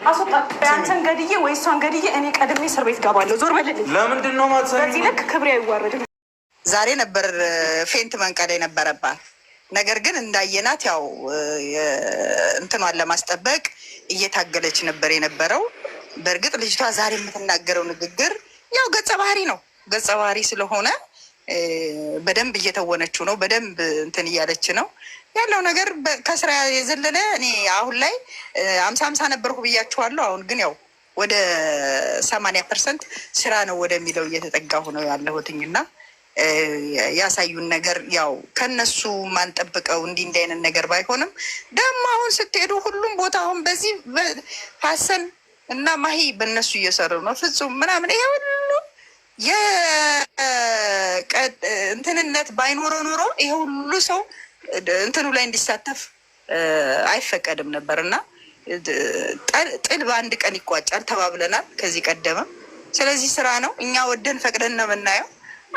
አስወጣት። አንተን ገድዬ ወይ እሷን ገድዬ እኔ ቀድሜ እስር ቤት ገባለሁ። ዞር በልልኝ። ለምንድን ነው ማትሰሚው? በዚህ ልክ ክብሬ አይዋረድም። ዛሬ ነበር ፌንት መንቀል የነበረባት። ነገር ግን እንዳየናት ያው እንትኗን ለማስጠበቅ እየታገለች ነበር የነበረው። በእርግጥ ልጅቷ ዛሬ የምትናገረው ንግግር ያው ገጸ ባህሪ ነው። ገጸ ባህሪ ስለሆነ በደንብ እየተወነችው ነው። በደንብ እንትን እያለች ነው ያለው ነገር ከስራ የዘለለ እኔ አሁን ላይ 50-50 ነበርኩ ብያችኋለሁ። አሁን ግን ያው ወደ 80% ስራ ነው ወደሚለው እየተጠጋሁ ነው ያለሁትኝ እና ያሳዩን ነገር ያው ከነሱ ማንጠብቀው እንዲህ አይነት ነገር ባይሆንም ደግሞ አሁን ስትሄዱ ሁሉም ቦታ አሁን በዚህ ሀሰን እና ማሂ በእነሱ እየሰሩ ነው። ፍጹም ምናምን ይሄ ሁሉ የእንትንነት ባይኖረው ኖሮ ይሄ ሁሉ ሰው እንትኑ ላይ እንዲሳተፍ አይፈቀድም ነበር እና ጥል በአንድ ቀን ይቋጫል ተባብለናል ከዚህ ቀደምም። ስለዚህ ስራ ነው። እኛ ወደን ፈቅደን ነው የምናየው።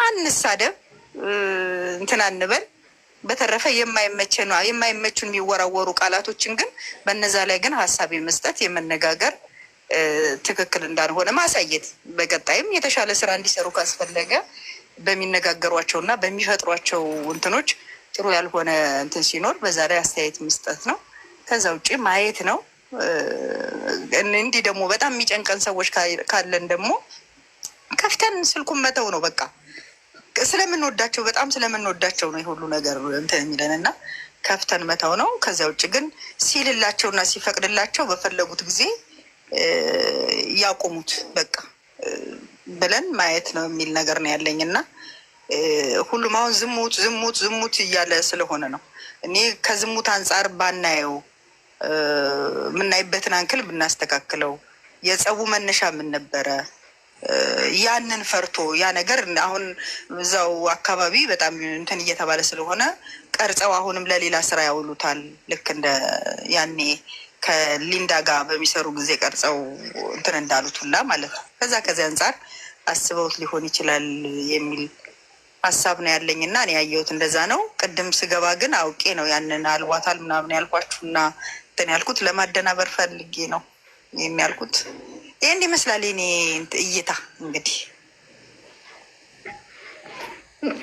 አንሳደብ፣ እንትን አንበል። በተረፈ የማይመቹን የሚወራወሩ ቃላቶችን ግን በነዛ ላይ ግን ሀሳብ የመስጠት የመነጋገር ትክክል እንዳልሆነ ማሳየት፣ በቀጣይም የተሻለ ስራ እንዲሰሩ ካስፈለገ በሚነጋገሯቸው እና በሚፈጥሯቸው እንትኖች ጥሩ ያልሆነ እንትን ሲኖር በዛ ላይ አስተያየት መስጠት ነው። ከዛ ውጭ ማየት ነው። እንዲህ ደግሞ በጣም የሚጨንቀን ሰዎች ካለን ደግሞ ከፍተን ስልኩን መተው ነው። በቃ ስለምንወዳቸው በጣም ስለምንወዳቸው ነው የሁሉ ነገር እንትን የሚለን እና ከፍተን መተው ነው። ከዚያ ውጭ ግን ሲልላቸው እና ሲፈቅድላቸው በፈለጉት ጊዜ ያቆሙት በቃ ብለን ማየት ነው የሚል ነገር ነው ያለኝ እና ሁሉም አሁን ዝሙት ዝሙት ዝሙት እያለ ስለሆነ ነው። እኔ ከዝሙት አንጻር ባናየው የምናይበትን አንክል ብናስተካክለው የጸቡ መነሻ ምን ነበረ? ያንን ፈርቶ ያ ነገር አሁን እዛው አካባቢ በጣም እንትን እየተባለ ስለሆነ ቀርጸው አሁንም ለሌላ ስራ ያውሉታል። ልክ እንደ ያኔ ከሊንዳ ጋር በሚሰሩ ጊዜ ቀርጸው እንትን እንዳሉት ሁላ ማለት ነው። ከዚያ አንጻር አስበውት ሊሆን ይችላል የሚል ሀሳብ ነው ያለኝ እና እኔ ያየሁት እንደዛ ነው። ቅድም ስገባ ግን አውቄ ነው ያንን አልቧታል ምናምን ያልኳችሁና እንትን ያልኩት ለማደናበር ፈልጌ ነው የሚያልኩት። ይህን ይመስላል የኔ እይታ። እንግዲህ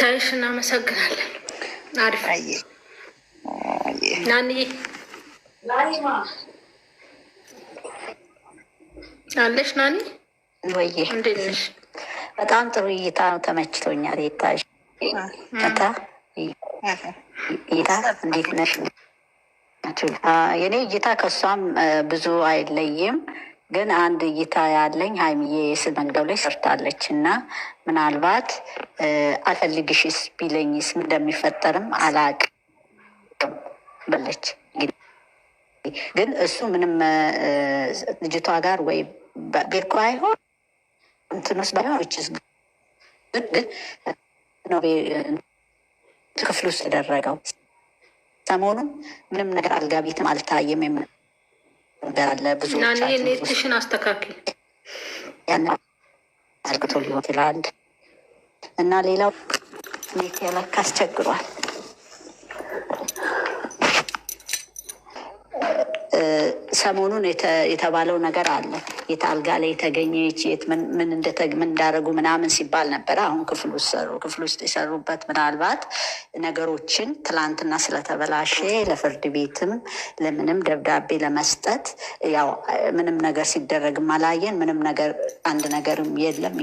ታይሽ እናመሰግናለን። አሪፍ ናንዬ አለሽ ናኒ ወይ? እንዴት ነሽ? በጣም ጥሩ እይታ ነው፣ ተመችቶኛል። የታሽ እይታ እንዴት ነሽ? የኔ እይታ ከሷም ብዙ አይለይም፣ ግን አንድ እይታ ያለኝ ሀይሚዬ የስል መንገድ ላይ ሰርታለች እና ምናልባት አልፈልግሽስ ቢለኝስ ምን እንደሚፈጠርም አላቅም በለች። ግን እሱ ምንም ልጅቷ ጋር ወይ ቤርኮ አይሆን እንትንስ ባይሆን ግን ክፍል ውስጥ ያደረገው ሰሞኑን ምንም ነገር አልጋ ቤትም አልታየም። ነገር አለ ብዙ ኔትሽን አስተካክል ያን አልቅቶ ሊሆን ይችላል እና ሌላው ኔት ያለካ አስቸግሯል። ሰሞኑን የተባለው ነገር አለ። የት አልጋ ላይ የተገኘች የት ምን እንዳደረጉ ምናምን ሲባል ነበረ። አሁን ክፍል ውስጥ የሰሩበት ምናልባት ነገሮችን ትላንትና ስለተበላሸ ለፍርድ ቤትም ለምንም ደብዳቤ ለመስጠት ያው ምንም ነገር ሲደረግም አላየን። ምንም ነገር አንድ ነገርም የለም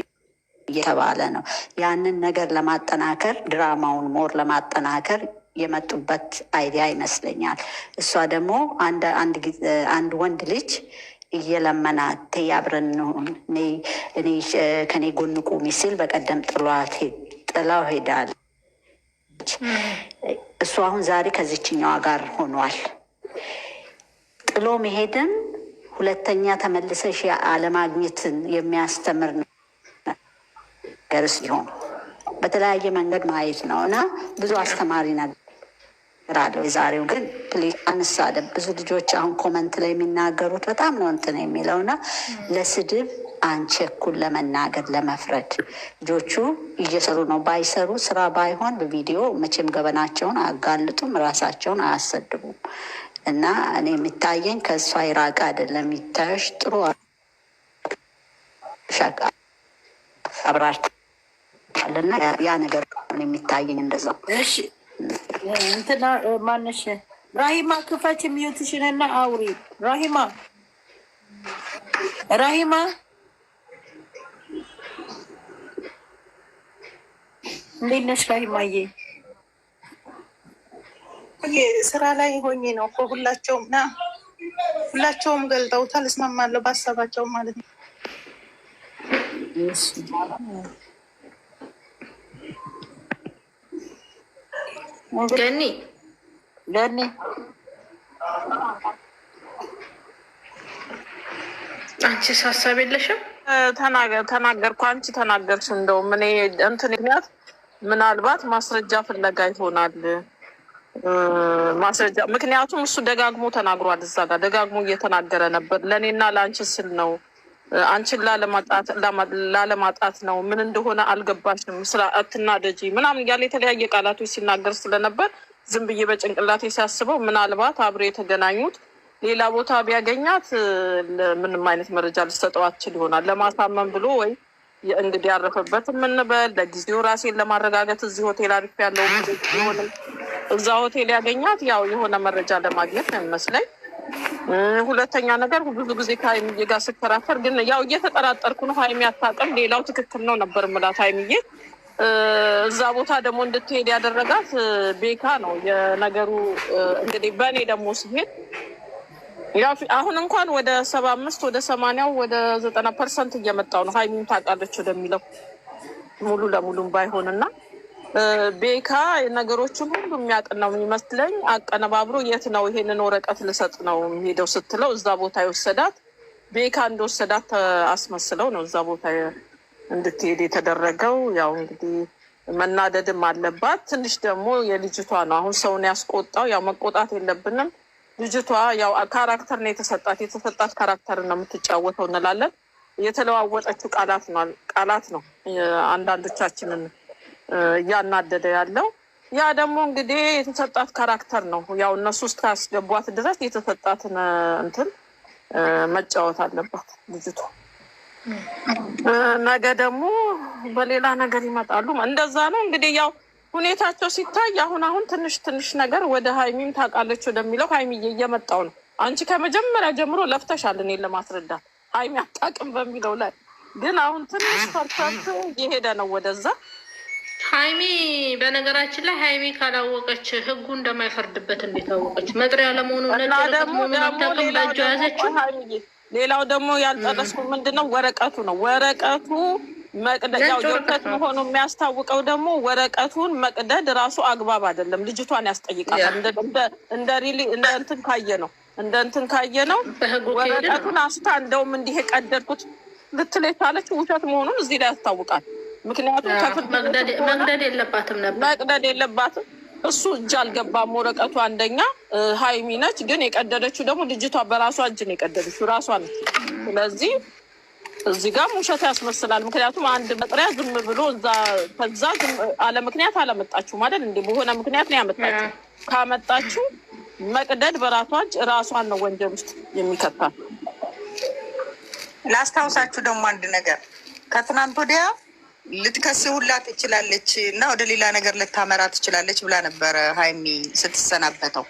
እየተባለ ነው። ያንን ነገር ለማጠናከር ድራማውን ሞር ለማጠናከር የመጡበት አይዲያ ይመስለኛል። እሷ ደግሞ አንድ ወንድ ልጅ እየለመናት አብረን እንሁን እኔ ከኔ ጎን ቁሚ ሲል በቀደም ጥላው ሄዳለች። እሱ አሁን ዛሬ ከዚችኛዋ ጋር ሆኗል። ጥሎ መሄድን ሁለተኛ ተመልሰሽ አለማግኘትን የሚያስተምር ነገር ሲሆን በተለያየ መንገድ ማየት ነው እና ብዙ አስተማሪ ነገር አለው። የዛሬው ግን ፕሊዝ አንሳደብ። ብዙ ልጆች አሁን ኮመንት ላይ የሚናገሩት በጣም ነው እንትን የሚለው እና ለስድብ አንቸኩል፣ ለመናገር ለመፍረድ። ልጆቹ እየሰሩ ነው። ባይሰሩ ስራ ባይሆን በቪዲዮ መቼም ገበናቸውን አያጋልጡም፣ ራሳቸውን አያሰድቡም። እና እኔ የሚታየኝ ከእሷ የራቀ አይደለም። የሚታየሽ ጥሩ አብራርታልና ያ ነገር የሚታየኝ እንደዛው። እሺ እንትና ማነሽ ራሂማ ክፈች ሚዩትሽንና አውሪ። ራሂማ እንዴት ነሽ ራሂማዬ? ስራ ላይ ሆኜ ነው እኮ ሁላቸውም ገልጠውታል። እስማማለሁ በሀሳባቸው ማለት ነው። ገኒ አንቺስ ሀሳብ የለሽም? ተናገርኩ። አንቺ ተናገርሽ። እንደውም እኔ እንትን ምክንያት ምናልባት ማስረጃ ፍለጋ ይሆናል። ማስረጃ ምክንያቱም እሱ ደጋግሞ ተናግሯል። እዛ ጋር ደጋግሞ እየተናገረ ነበር። ለእኔና ለአንቺ ስል ነው፣ አንቺን ላለማጣት ነው። ምን እንደሆነ አልገባሽም፣ ስራ አትናደጂ ምናምን እያለ የተለያየ ቃላቶች ሲናገር ስለነበር ዝም ብዬ በጭንቅላቴ ሲያስበው ምናልባት አብሮ የተገናኙት ሌላ ቦታ ቢያገኛት ምንም አይነት መረጃ ልሰጠው አትችል ይሆናል። ለማሳመን ብሎ ወይ እንግዲህ ያረፈበት የምንበል ለጊዜው ራሴን ለማረጋገጥ እዚህ ሆቴል አሪፍ ያለው ሆንም እዛ ሆቴል ያገኛት ያው የሆነ መረጃ ለማግኘት ነው የሚመስለኝ። ሁለተኛ ነገር ብዙ ጊዜ ከሀይሚዬ ጋር ስከራከር ግን ያው እየተጠራጠርኩ ነው። ሀይሚ አታውቅም፣ ሌላው ትክክል ነው ነበር የምላት። ሀይሚዬ እዛ ቦታ ደግሞ እንድትሄድ ያደረጋት ቤካ ነው የነገሩ። እንግዲህ በእኔ ደግሞ ሲሄድ ያው አሁን እንኳን ወደ 75 ወደ 80 ወደ 90% እየመጣው ነው። ሀይሚም ታውቃለች ወደሚለው ሙሉ ለሙሉም ባይሆንና ቤካ ነገሮችን ሁሉ የሚያውቅ ነው የሚመስለኝ። አቀነባብሮ የት ነው ይሄንን ወረቀት ልሰጥ ነው የሚሄደው ስትለው እዛ ቦታ የወሰዳት ቤካ እንደወሰዳት አስመስለው ነው እዛ ቦታ እንድትሄድ የተደረገው። ያው እንግዲህ መናደድም አለባት ትንሽ ደግሞ የልጅቷ ነው አሁን ሰውን ያስቆጣው። ያው መቆጣት የለብንም። ልጅቷ ያው ካራክተር ነው የተሰጣት ካራክተር ነው የምትጫወተው እንላለን። የተለዋወጠችው ቃላት ነው አንዳንዶቻችንን እያናደደ ያለው። ያ ደግሞ እንግዲህ የተሰጣት ካራክተር ነው። ያው እነሱ ውስጥ ካስገቧት ድረስ የተሰጣትን እንትን መጫወት አለባት ልጅቷ። ነገ ደግሞ በሌላ ነገር ይመጣሉ። እንደዛ ነው እንግዲህ ያው ሁኔታቸው ሲታይ አሁን ትንሽ ነገር ወደ ሀይሚም ታውቃለች ወደሚለው ሀይሚዬ እየመጣው ነው። አንቺ ከመጀመሪያ ጀምሮ ለፍተሻል እኔን ለማስረዳት ሀይሚ አታውቅም በሚለው ላይ ግን አሁን ትንሽ ፐርሰንት እየሄደ ነው ወደዛ። ሀይሚ በነገራችን ላይ ሀይሚ ካላወቀች ህጉ እንደማይፈርድበት እንዴት አወቀች? መጥሪያ ለመሆኑ በእጇ ያዘችው። ሌላው ደግሞ ያልጨረስኩ ምንድነው ወረቀቱ ነው። ወረቀቱ መቅደጃው የውሸት መሆኑ የሚያስታውቀው ደግሞ ወረቀቱን መቅደድ ራሱ አግባብ አይደለም። ልጅቷን ያስጠይቃታል። እንደ እንትን ካየ ነው ወረቀቱን አስታ እንደውም እንዲህ የቀደድኩት ልትል የቻለች ውሸት መሆኑን እዚህ ላይ ያስታውቃል። ምክንያቱም መቅደድ የለባትም ነበር መቅደድ የለባትም። እሱ እጅ አልገባም ወረቀቱ። አንደኛ ሀይሚ ነች፣ ግን የቀደደችው ደግሞ ልጅቷ በራሷ እጅ ነው የቀደደችው ራሷ ነች። ስለዚህ እዚህ ጋር ውሸት ያስመስላል። ምክንያቱም አንድ መጥሪያ ዝም ብሎ ከዛ አለ ምክንያት አላመጣችሁም አይደል? እንደ በሆነ ምክንያት ነው ያመጣችው። ካመጣችው መቅደድ በራሷ እጅ ራሷን ነው ወንጀል ውስጥ የሚከታል። ላስታውሳችሁ ደግሞ አንድ ነገር ከትናንት ወዲያ ልትከስሁላ ትችላለች እና ወደ ሌላ ነገር ልታመራ ትችላለች ብላ ነበረ ሀይሚ ስትሰናበተው።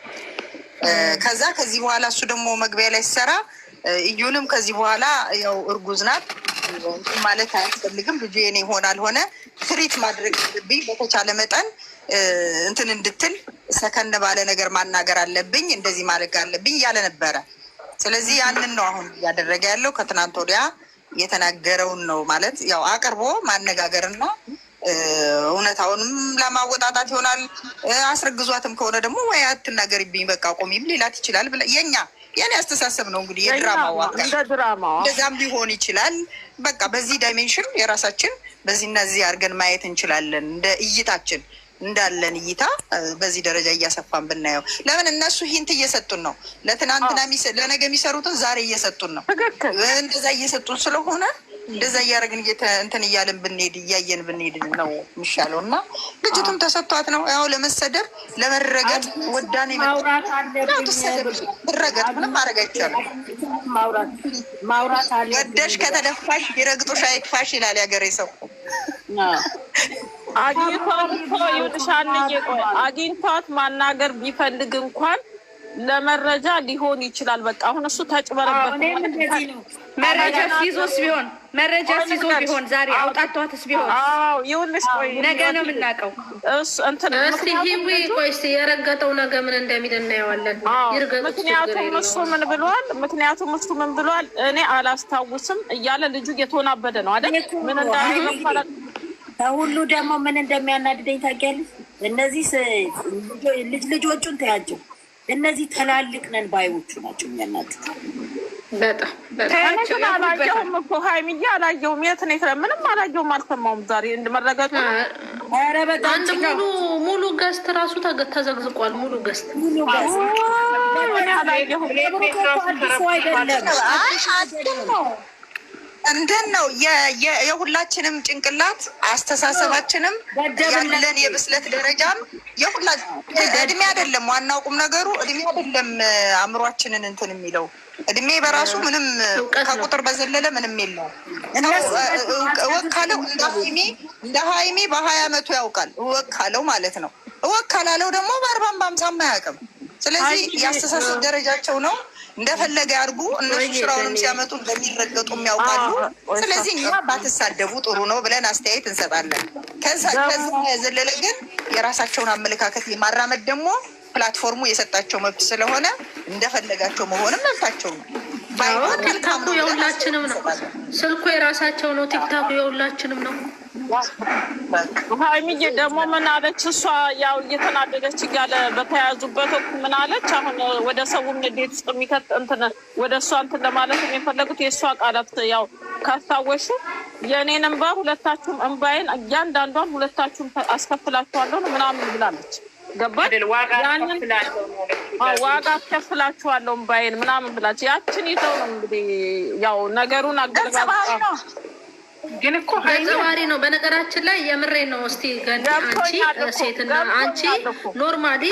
ከዚህ በኋላ እሱ ደግሞ መግቢያ ላይ ሲሰራ እዩንም ከዚህ በኋላ ያው እርጉዝ ናት ማለት አያስፈልግም፣ ልጁ የኔ ይሆናል ሆነ ትሪት ማድረግ አለብኝ፣ በተቻለ መጠን እንትን እንድትል ሰከን ባለ ነገር ማናገር አለብኝ፣ እንደዚህ ማድረግ አለብኝ እያለ ነበረ። ስለዚህ ያንን ነው አሁን እያደረገ ያለው። ከትናንት ወዲያ የተናገረውን ነው ማለት ያው አቅርቦ ማነጋገርና እውነታውንም ለማወጣጣት ይሆናል። አስረግዟትም ከሆነ ደግሞ ወይ አትናገሪብኝ በቃ ቆሚም ሌላት ይችላል ብለ የኔ አስተሳሰብ ነው እንግዲህ የድራማው እንደዛም ሊሆን ይችላል። በቃ በዚህ ዳይሜንሽን የራሳችን በዚህና እዚህ አድርገን ማየት እንችላለን። እንደ እይታችን እንዳለን እይታ በዚህ ደረጃ እያሰፋን ብናየው፣ ለምን እነሱ ሂንት እየሰጡን ነው። ለትናንትና ለነገ የሚሰሩትን ዛሬ እየሰጡን ነው። እንደዛ እየሰጡን ስለሆነ እንደዛ እያደረግን እንትን እያልን ብንሄድ እያየን ብንሄድ ነው የሚሻለው። እና ልጅቱም ተሰጥቷት ነው ያው ለመሰደብ ለመረገጥ ወዳኔ ረገጥ ምንም ማድረግ አይቻልም። ማውራት አለ። ወደሽ ከተደፋሽ ቢረግጡሽ አይክፋሽ ይላል ያገሬ ሰው። አግኝቷት ማናገር ቢፈልግ እንኳን ለመረጃ ሊሆን ይችላል። በቃ አሁን እሱ ተጭበረበት። መረጃ ሲዞስ ቢሆን ዛሬ አውጣቷትስ ቢሆን ይኸውልሽ፣ ቆይ ነገ ነው የምናውቀው። እስኪ ሂዊ ቆይ እስኪ የረገጠው ነገ ምን እንደሚል እናየዋለን። ምክንያቱም እሱ ምን ብሏል? እኔ አላስታውስም እያለ ልጁ እየተወናበደ ነው አይደል? ምን እንዳለ ከሁሉ ደግሞ ምን እንደሚያናድደኝ ታውቂያለሽ? እነዚህ ልጆቹን ተያቸው። እነዚህ ተላልቅ ነን ባዮቹ ናቸው የሚያናድዱ። በጣም አላየሁም እኮ ሀይሚዬ፣ አላየሁም። የት ነው? ምንም አላየሁም፣ አልሰማሁም። ዛሬ እንደመረጋቱ አንድ ሙሉ ገስት ራሱ ተዘግዝቋል። ሙሉ ገስት እንደን ነው የሁላችንም ጭንቅላት አስተሳሰባችንም ያለን የብስለት ደረጃም እድሜ አይደለም። ዋናው ቁም ነገሩ እድሜ አይደለም። አእምሯችንን እንትን የሚለው እድሜ በራሱ ምንም ከቁጥር በዘለለ ምንም የለው። እወካለው እንደ ሀይሜ በ20 ዓመቱ ያውቃል። እወካለው ማለት ነው። እወካላለው ደግሞ በ40 በ50 አያውቅም። ስለዚህ የአስተሳሰብ ደረጃቸው ነው። እንደፈለገ ያርጉ። እነሱ ስራውንም ሲያመጡ እንደሚረገጡም ያውቃሉ። ስለዚህ እኛ ባትሳደቡ ጥሩ ነው ብለን አስተያየት እንሰጣለን። ከዛ የዘለለ ግን የራሳቸውን አመለካከት የማራመድ ደግሞ ፕላትፎርሙ የሰጣቸው መብት ስለሆነ እንደፈለጋቸው መሆንም መብታቸው ነው። ቲክታኩ የሁላችንም ነው። ስልኩ የራሳቸው ነው። ቲክታኩ የሁላችንም ነው። ሀይሚዬ ደግሞ ምን አለች? እሷ ያው እየተናደደች እያለ በተያዙበት ወቅት ምን አለች? አሁን ወደ ሰውም ንዴት ውስጥ የሚከት እንትን ወደ እሷ እንትን ለማለት የፈለጉት የእሷ ቃላት ያው ካስታወሹ የእኔን እንባ ሁለታችሁም እንባዬን እያንዳንዷን ሁለታችሁም አስከፍላችኋለሁ ምናምን ብላለች። ገባች? ያንን ዋጋ አስከፍላችኋለሁ እንባዬን ምናምን ብላች። ያችን ይዘው ነው እንግዲህ ያው ነገሩን አገለባብጠው ግን እኮ ተዘዋሪ ነው። በነገራችን ላይ የምሬ ነው። እስቲ ገንዲ አንቺ ሴትና አንቺ ኖርማሊ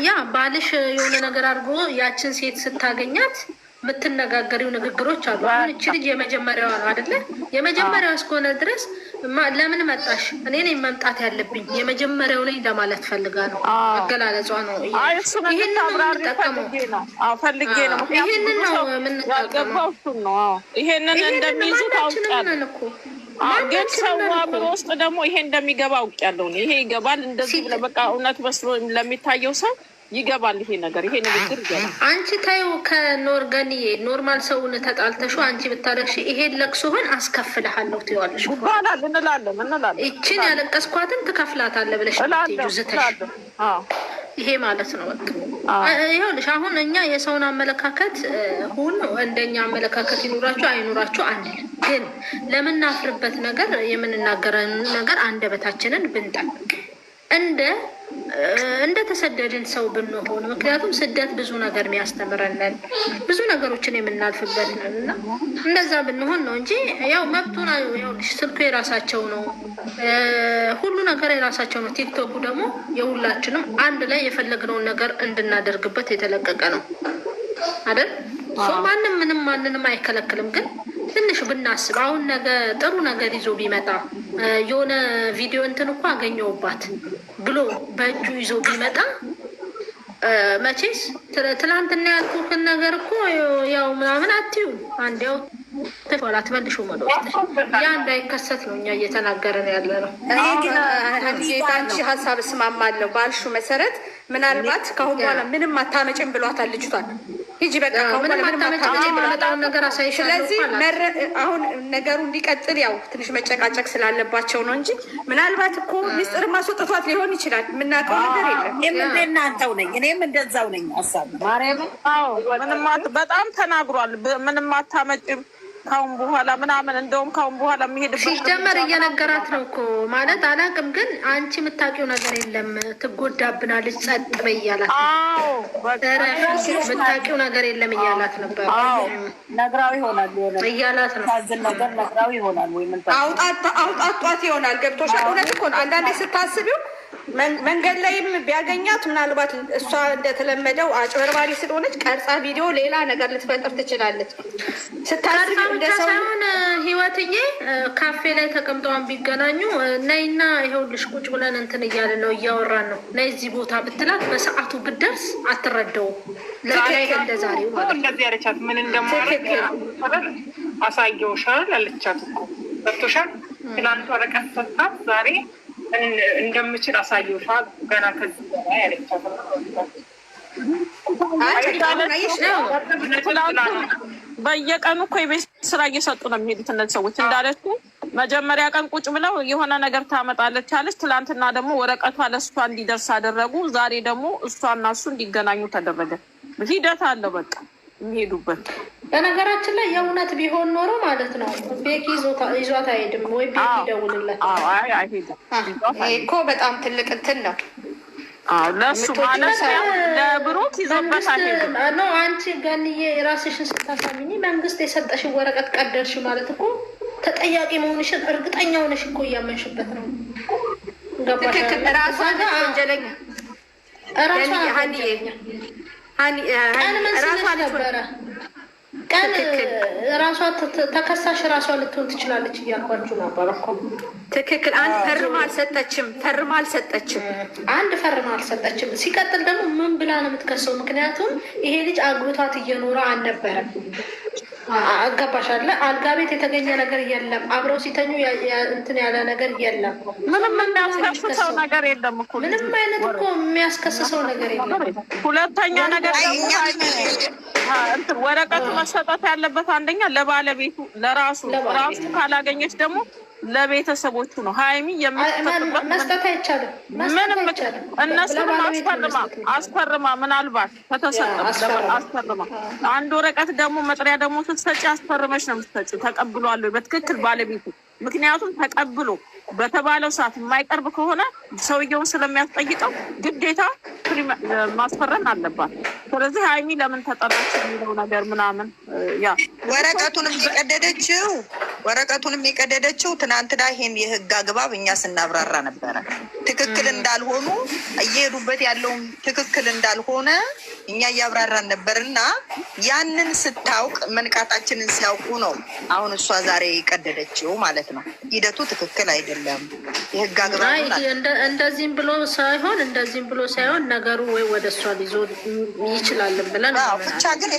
ያ ባልሽ የሆነ ነገር አድርጎ ያችን ሴት ስታገኛት የምትነጋገሪው ንግግሮች አሉ። አሁን እቺ ልጅ የመጀመሪያዋ ነው አይደለ? የመጀመሪያዋ እስከሆነ ድረስ ለምን መጣሽ? እኔ ነኝ መምጣት ያለብኝ የመጀመሪያው ነኝ ለማለት ፈልጋ ነው። አገላለጿ ነው። ይሄንን ነው የምንጠቀመው። ፈልጌ ነው ይሄንን ነው የምንጠቀመው። ይሄንን እንደሚይዙ ታውቃለህ እኮ ግን ሰው አእምሮ ውስጥ ደግሞ ይሄ እንደሚገባ አውቄያለሁ። ይሄ ይገባል እንደዚህ በቃ እውነት መስሎ ለሚታየው ሰው ይገባል። ይሄ ነገር ይሄ ንግግር ይገባል። አንቺ ታዩ ከኖርገንዬ ኖርማል ሰውን ተጣልተሹ አንቺ ብታለቅሽ ይሄን ለቅሶህን አስከፍልሃለሁ ትይዋለሽ ይባላል። እንላለን ይችን ያለቀስኳትን ትከፍላታለህ ብለሽ ዝተሽ ይሄ ማለት ነው። በቃ ይኸውልሽ አሁን እኛ የሰውን አመለካከት ሁሉ እንደኛ አመለካከት ይኑራቸው አይኑራቸው አንል፣ ግን ለምናፍርበት ነገር የምንናገረን ነገር አንደበታችንን ብንጠብቅ እንደ ተሰደድን ሰው ብንሆን፣ ምክንያቱም ስደት ብዙ ነገር የሚያስተምረንን ብዙ ነገሮችን የምናልፍበት ነን እና እንደዛ ብንሆን ነው እንጂ ያው መብቱን ይኸውልሽ ስልኩ የራሳቸው ነው፣ ሁሉ ነገር የራሳቸው ነው። ቲክቶኩ ደግሞ የሁላችንም አንድ ላይ የፈለግነውን ነገር እንድናደርግበት የተለቀቀ ነው አይደል? ማንም ምንም ማንንም አይከለክልም። ግን ትንሽ ብናስብ አሁን ነገ ጥሩ ነገር ይዞ ቢመጣ የሆነ ቪዲዮ እንትን እኮ አገኘውባት ብሎ በእጁ ይዞ ቢመጣ መቼስ ትላንትና ያልኩህን ነገር እኮ ያው ምናምን አትዩ አንድ ያው ተፈራት መልሾ ማለት ያ እንዳይከሰት ነው እኛ እየተናገረን ያለ ነው። እኔ ግን አንቺ ሀሳብ እስማማለሁ ባልሹ መሰረት ምናልባት ከአሁን በኋላ ምንም አታመጭም ብሏታል ልጅቷን። ሂጂ በቃ ምንም አታመጭም ብለጣውን ነገር አሳይሻለሁ። ስለዚህ አሁን ነገሩ እንዲቀጥል ያው ትንሽ መጨቃጨቅ ስላለባቸው ነው እንጂ ምናልባት እኮ ሚስጥር ማስወጥቷት ሊሆን ይችላል። የምናውቀው ነገር የለም። እናንተው ነኝ እኔም እንደዛው ነኝ። ሀሳብ ምንም በጣም ተናግሯል። ምንም አታመጭም ካሁን በኋላ ምናምን እንደውም ካሁን በኋላ የሚሄድበት ሲጀመር እየነገራት ነው እኮ ማለት አላውቅም፣ ግን አንቺ የምታውቂው ነገር የለም ትጎዳብናለች፣ ጸጥ በይ እያላት የምታውቂው ነገር የለም እያላት ነበር። ነግራው ይሆናል እያላት ነው ታዝን ነገር ነግራው ይሆናል ወይ ምን አውጣጧት ይሆናል። ገብቶሻል? እውነት እኮ ነው። አንዳንዴ ስታስቢው መንገድ ላይም ቢያገኛት ምናልባት እሷ እንደተለመደው አጭበርባሪ ስለሆነች ቀርጻ ቪዲዮ ሌላ ነገር ልትፈጥር ትችላለች። ስታስቢ ሳይሆን ህይወትዬ ካፌ ላይ ተቀምጠዋን ቢገናኙ ነይና ይኸውልሽ ቁጭ ብለን እንትን እያለ ነው እያወራን ነው ነይ እዚህ ቦታ ብትላት በሰዓቱ ብትደርስ አትረዳውም። እንደዛሬው እንደዚህ ያለቻት ምን እንደማረግ አሳየውሻል አለቻት እኮ ገብቶሻል። ትናንት ወረቀት ሰጣት ዛሬ እንደምችል አሳየውሻል ገና ከዚህ በላይ ያለቻት በየቀኑ እኮ የቤት ስራ እየሰጡ ነው የሚሄዱት እነዚህ ሰዎች። እንዳለች መጀመሪያ ቀን ቁጭ ብለው የሆነ ነገር ታመጣለች አለች። ትላንትና ደግሞ ወረቀቷ ለእሷ እንዲደርስ አደረጉ። ዛሬ ደግሞ እሷና እሱ እንዲገናኙ ተደረገ። ሂደት አለው በቃ የሚሄዱበት። በነገራችን ላይ የእውነት ቢሆን ኖሮ ማለት ነው ቤኪ ይዟት አይሄድም ወይ ቤኪ ይደውልለት። አይሄድም እኮ በጣም ትልቅ እንትን ነው ለሱ ማለት ለብሩክ ይዞበት አይሄድም ነው። አንቺ ገንዬ ራስሽን ስታሳምኝ መንግስት የሰጠሽን ወረቀት ቀደድሽ ማለት እኮ ተጠያቂ መሆንሽን እርግጠኛ ሆነሽ እኮ እያመንሽበት ነው። ራሷ ወንጀለኛ ቀን ራሷ ተከሳሽ ራሷ ልትሆን ትችላለች እያልኳችሁ ነበር እኮ። ትክክል። አንድ ፈርማ አልሰጠችም። አንድ ፈርማ አልሰጠችም። ሲቀጥል ደግሞ ምን ብላ ነው የምትከሰው? ምክንያቱም ይሄ ልጅ አግብቷት እየኖረ አልነበረም። አጋባሻለ አልጋ ቤት የተገኘ ነገር የለም። አብረው ሲተኙ እንትን ያለ ነገር የለም። ምንም የሚያስከስሰው ነገር የለም እኮ ምንም አይነት እኮ የሚያስከስሰው ነገር የለም። ሁለተኛ ነገር ወረቀቱ መሰጠት ያለበት አንደኛ ለባለቤቱ ለራሱ ካላገኘች ደግሞ ለቤተሰቦቹ ነው። ሀይሚ የምትሰጥበት መስጠት አይቻልም። ምንም እነሱንም አስፈርማ ምናልባት ከተሰጠ አስፈርማ አንድ ወረቀት ደግሞ መጥሪያ ደግሞ ስትሰጪ አስፈርመሽ ነው የምትሰጪው። ተቀብሏል ወይ በትክክል ባለቤቱ። ምክንያቱም ተቀብሎ በተባለው ሰዓት የማይቀርብ ከሆነ ሰውየውን ስለሚያስጠይቀው ግዴታ ማስፈረም አለባት። ስለዚህ ሀይሚ ለምን ተጠራች የሚለው ነገር ምናምን ያ ወረቀቱንም የቀደደችው ትናንትና ይሄን የህግ አግባብ እኛ ስናብራራ ነበረ። ትክክል እንዳልሆኑ እየሄዱበት ያለውን ትክክል እንዳልሆነ እኛ እያብራራን ነበርና ያንን ስታውቅ መንቃታችንን ሲያውቁ ነው አሁን እሷ ዛሬ የቀደደችው ማለት ነው። ሂደቱ ትክክል አይደለም። የህግ አግባብ እንደዚህም ብሎ ሳይሆን ነገሩ ወይ ወደ እሷ ሊዞር ይችላል ብለን ብቻ ግን